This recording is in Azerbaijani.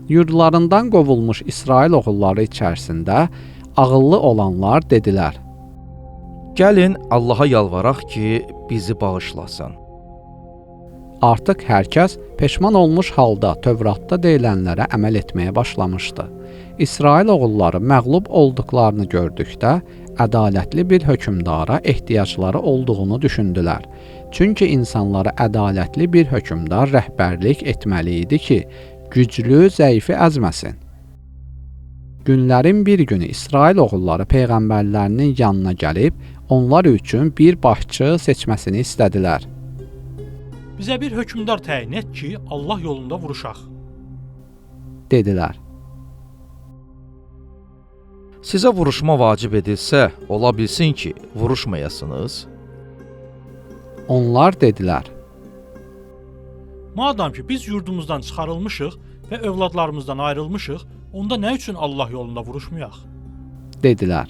Yurdlarından qovulmuş İsrail oğulları içərisində ağıllı olanlar dedilər: Gəlin Allaha yalvaraq ki, bizi bağışlasın. Artıq hər kəs peşman olmuş halda Tövratda deyilənlərə əməl etməyə başlamışdı. İsrail oğulları məğlub olduqlarını gördükdə ədalətli bir hökmdara ehtiyacları olduğunu düşündülər. Çünki insanlara ədalətli bir hökmdar rəhbərlik etməli idi ki, güclü zəifi əzməsin. Günlərin bir günü İsrail oğulları peyğəmbərlərinin yanına gəlib, onlar üçün bir başçı seçməsini istədilər. Bizə bir hökmdar təyin et ki, Allah yolunda vuruşaq. Dedilər. Sizə vuruşma vacib edilsə, ola bilsin ki, vuruşmayasınız. Onlar dedilər. Madam ki, biz yurdumuzdan çıxarılmışıq və övladlarımızdan ayrılmışıq, onda nə üçün Allah yolunda vuruşmayaq? Dedilər.